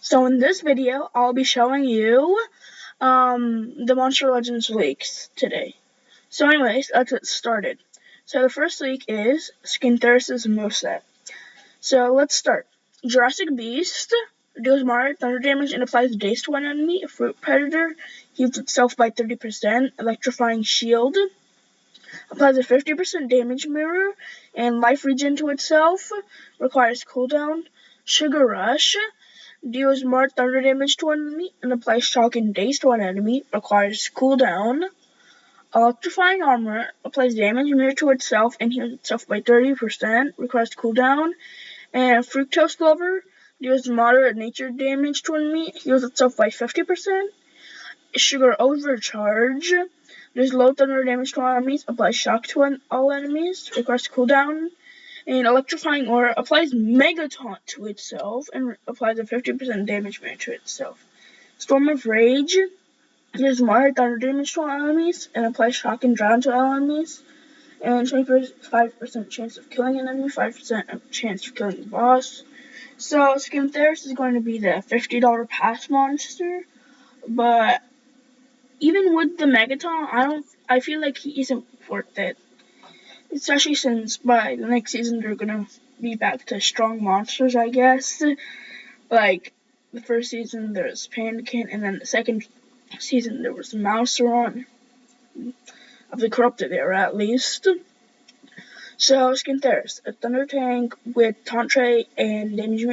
So in this video, I'll be showing you the Monster Legends leaks today. So anyways, let's get started. So the first leak is Skintheris' moveset. So let's start. Jurassic Beast deals moderate thunder damage and applies Daze to one enemy. A Fruit Predator heals itself by 30%. Electrifying Shield applies a 50% damage mirror and life regen to itself. Requires cooldown. Sugar Rush deals more thunder damage to one enemy and applies shock and daze to one enemy. Requires cooldown. Electrifying Armor applies damage mirror to itself and heals itself by 30%. Requires cooldown. And Fructose Lover deals moderate nature damage to an enemy. Heals itself by 50%. Sugar Overcharge deals low thunder damage to all enemies. Applies shock to all enemies. Requires cooldown. And Electrifying Aura applies Mega Taunt to itself and applies a 50% damage mirror to itself. Storm of Rage deals moderate thunder damage to all enemies and applies Shock and Drown to all enemies. And 25% chance of killing an enemy, 5% chance of killing the boss. So Skintheris is going to be the $50 pass monster, but even with the Megaton, I feel like he isn't worth it. Especially since by the next season they're gonna be back to strong monsters, I guess. Like the first season there was Pandakin, and then the second season there was Mouseron of the corrupted era, at least. So Skintheris, a thunder tank with taunt tray and damage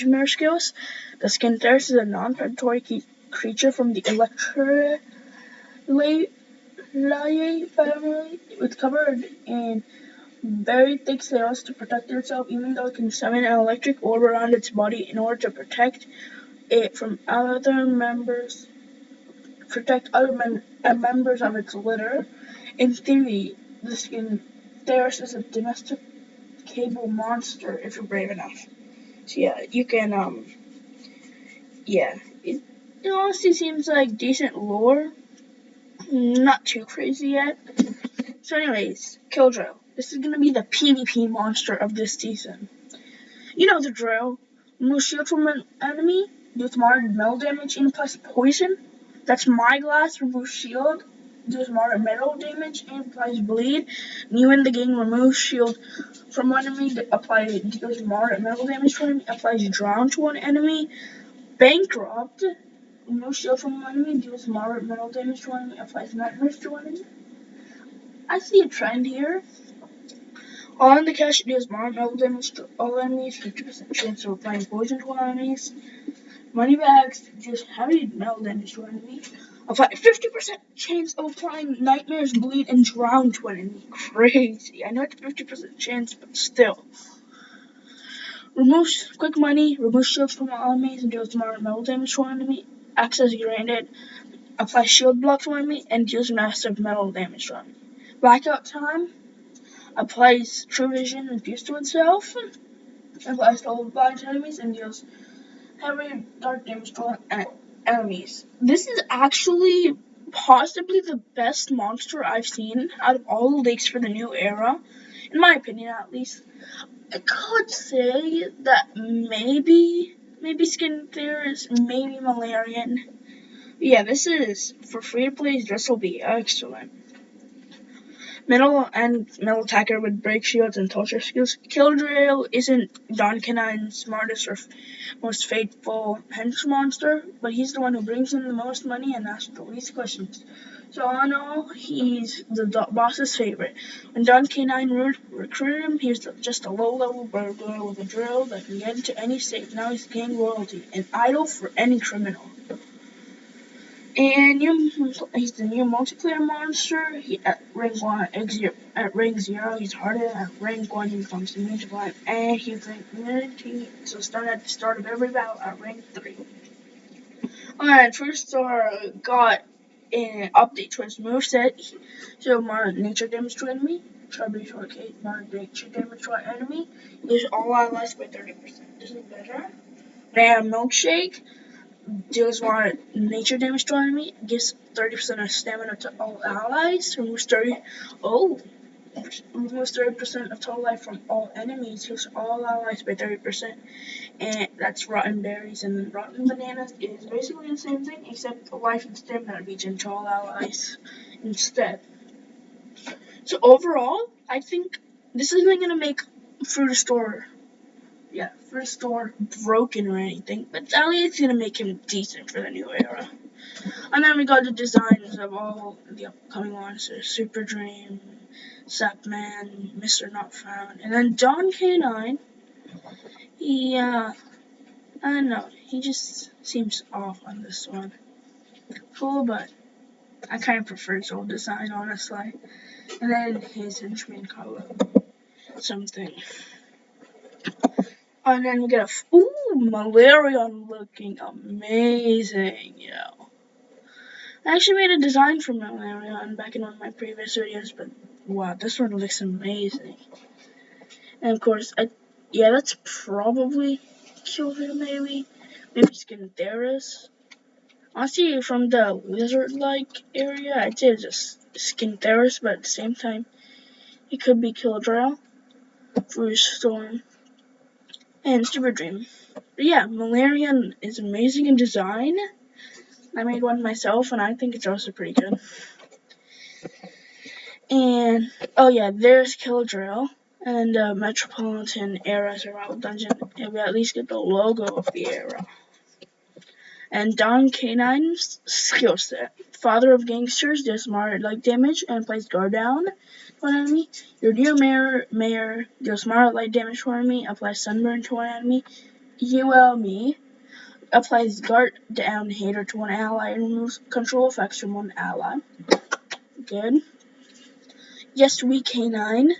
mirror skills. The Skintheris is a non-predatory creature from the Laie family with covered in very thick scales to protect itself, even though it can summon an electric orb around its body in order to protect it from other members of its litter. In theory, the Skintheris is a domesticable monster if you're brave enough. So yeah, you can it honestly seems like decent lore. Not too crazy yet. So anyways, Killdrill. This is going to be the PvP monster of this season. You know the drill. Remove shield from an enemy, deals moderate metal damage and plus poison. That's my glass. Remove shield, deals moderate metal damage and applies bleed. And you win the game. Remove shield from one enemy, deals moderate metal damage to an enemy, applies drown to one enemy. Bankrupt. Remove shield from one enemy, deals moderate metal damage to one enemy, applies nightmares to one enemy. I see a trend here. All in the cash deals moderate metal damage to all enemies, 50% chance of applying poison to all enemies. Moneybags deals heavy metal damage to an enemy. Apply 50% chance of applying nightmares, bleed, and drown to an enemy. Crazy. I know it's 50% chance, but still. Removes quick money, removes shields from all enemies, and deals moderate metal damage to an enemy. Access granted. Apply shield block to an enemy, and deals massive metal damage to an enemy. Blackout time. Applies True Vision infused to itself. Applies Total Blind to enemies and deals heavy dark damage to enemies. This is actually possibly the best monster I've seen out of all the leaks for the new era. In my opinion, at least. I could say that maybe Skintheris, maybe Malarian. Yeah, this is for free to play. This will be excellent. Metal attacker with break shields and torture skills. Killdrill isn't Don Canine's smartest or most faithful hench monster, but he's the one who brings in the most money and asks the least questions. So all in all, he's the boss's favorite. When Don Canine recruited him, he was just a low-level burglar with a drill that can get into any safe. Now he's gang royalty, an idol for any criminal. And he's the new multiplayer monster. At rank 1, at rank 0, he's harder. At rank 1, he becomes immune to blind, and he's rank immunity. So start at the start of every battle at rank 3. Alright, first star got an update to his moveset. So moderate nature damage to enemy. Chubby shortcake, moderate nature damage to enemy. Is all allies by 30%. This is better. Now milkshake. Deals more nature damage to enemy, gives 30% of stamina to all allies, removes 30. Oh, removes 30% of total life from all enemies, heals all allies by 30%, and that's rotten berries. And rotten bananas is basically the same thing, except life and stamina regen to all allies instead. So overall, I think this isn't gonna make Fruit Store broken or anything, but at least it's gonna make him decent for the new era. And then we got the designs of all the upcoming monsters: Super Dream, Sapman, Mr. Not Found, and then Don K9. I don't know, he just seems off on this one. Cool, but I kind of prefer his old design, honestly. And then his henchman color, something. And then we get Malarion looking amazing, yo. I actually made a design for Malarion back in one of my previous videos, but wow, this one looks amazing. And of course, that's probably Killer, maybe Skintheris. Honestly, from the lizard-like area, I'd say it's just Skintheris, but at the same time, it could be Kildrell, Bruce Storm, and Super Dream. But yeah, Malarion is amazing in design. I made one myself, and I think it's also pretty good. And, oh yeah, there's Kildrell and Metropolitan Era Survival Dungeon, and we at least get the logo of the era. And Don K9's skill set. Father of Gangsters deals moderate light damage and applies guard down to one enemy. Your dear Mayor deals moderate light damage to one enemy, applies sunburn to one enemy. Me applies guard down hater to one ally and removes control effects from one ally. Good. Yes, we K9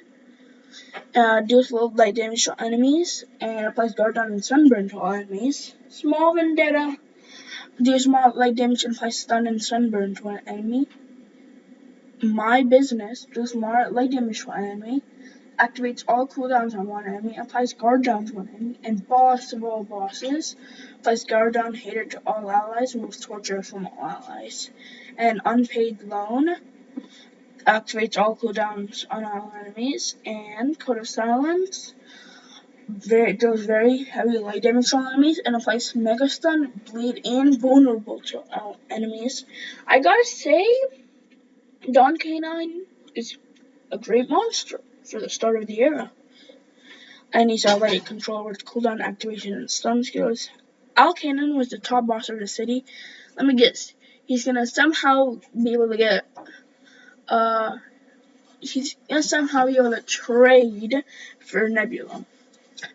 deals low light damage to enemies and applies guard down and sunburn to all enemies. Small Vendetta deals moderate light damage and applies stun and sunburn to an enemy. My Business deals moderate light damage to an enemy, activates all cooldowns on one enemy, applies guard down to one enemy, and boss of all bosses, applies guard down hater to all allies, removes torture from all allies. And Unpaid Loan activates all cooldowns on all enemies, and Code of Silence deals very heavy light damage to all enemies and applies Mega Stun, Bleed, and Vulnerable to all enemies. I gotta say, Don K9 is a great monster for the start of the era. And he's already control with cooldown, activation, and stun skills. Alcannon was the top boss of the city. Let me guess. He's gonna somehow be able to get trade for Nebula.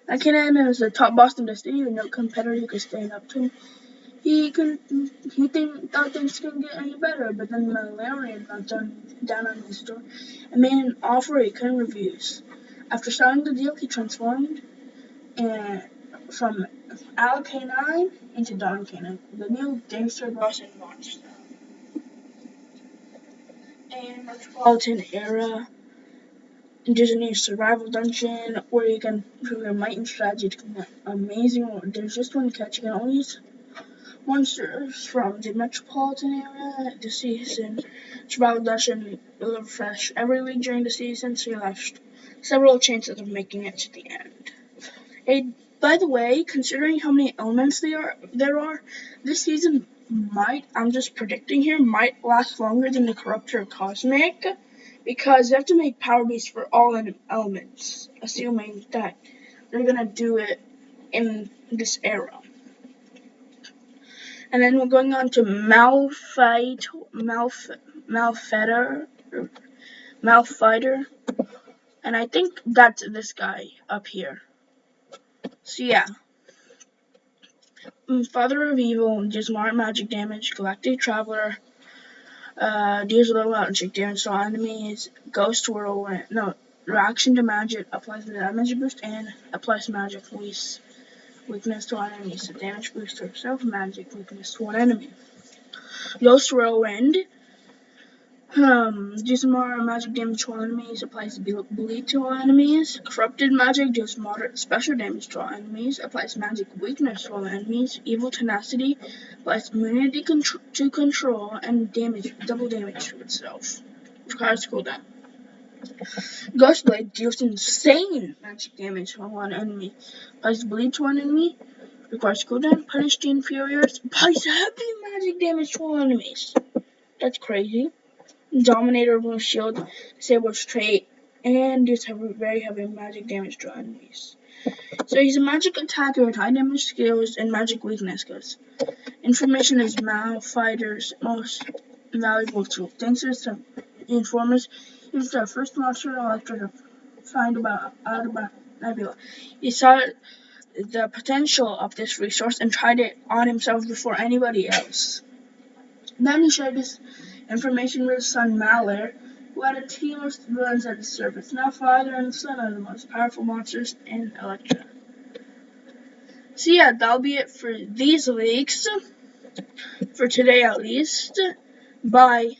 Alcannon is the top boss of the city with no competitor who could stand up to him. He thought things couldn't get any better, but then Malarion knocked down on his door and made an offer he couldn't refuse. After signing the deal, he transformed from Al K9 into Don K9, the new gangster boss and monster. And Metropolitan Era, there's a new survival dungeon where you can prove your might and strategy to become amazing. There's just one catch. You can only use monsters from the Metropolitan Area this season. Survival dungeon will refresh every week during the season, so you'll have several chances of making it to the end. Hey, by the way, considering how many elements there are, this season I'm just predicting here, might last longer than the Corruptor Cosmic, because you have to make power beasts for all elements, assuming that they're gonna do it in this era. And then we're going on to Malfighter, and I think that's this guy up here. So yeah, Father of Evil deals more magic damage. Galactic Traveler deals low magic damage to all enemies. Ghost Whirlwind, reaction to magic, applies the damage boost and applies magic weakness to all enemies. So damage boost to yourself, magic weakness to one enemy. Ghost Whirlwind deals more magic damage to all enemies, applies bleed to all enemies. Corrupted Magic deals moderate special damage to all enemies, applies magic weakness to all enemies. Evil Tenacity applies immunity to control and double damage to itself. Requires cooldown. Ghostblade deals insane magic damage to one enemy. Applies bleed to one enemy. Requires cooldown. Punish the inferiors. Applies heavy magic damage to all enemies. That's crazy. Dominator removes shield. Disables trait. And deals very heavy magic damage to enemies. So he's a magic attacker with high damage skills and magic weakness skills. Information is Malfighter's most valuable tool. Thanks to some informers, he was the first monster elector to find out about Nebula. He saw the potential of this resource and tried it on himself before anybody else. Then he shared this information with his son Malor, who had a team of villains at his service. Now father and son are the most powerful monsters in Electra. So yeah, that'll be it for these leaks. For today at least. Bye.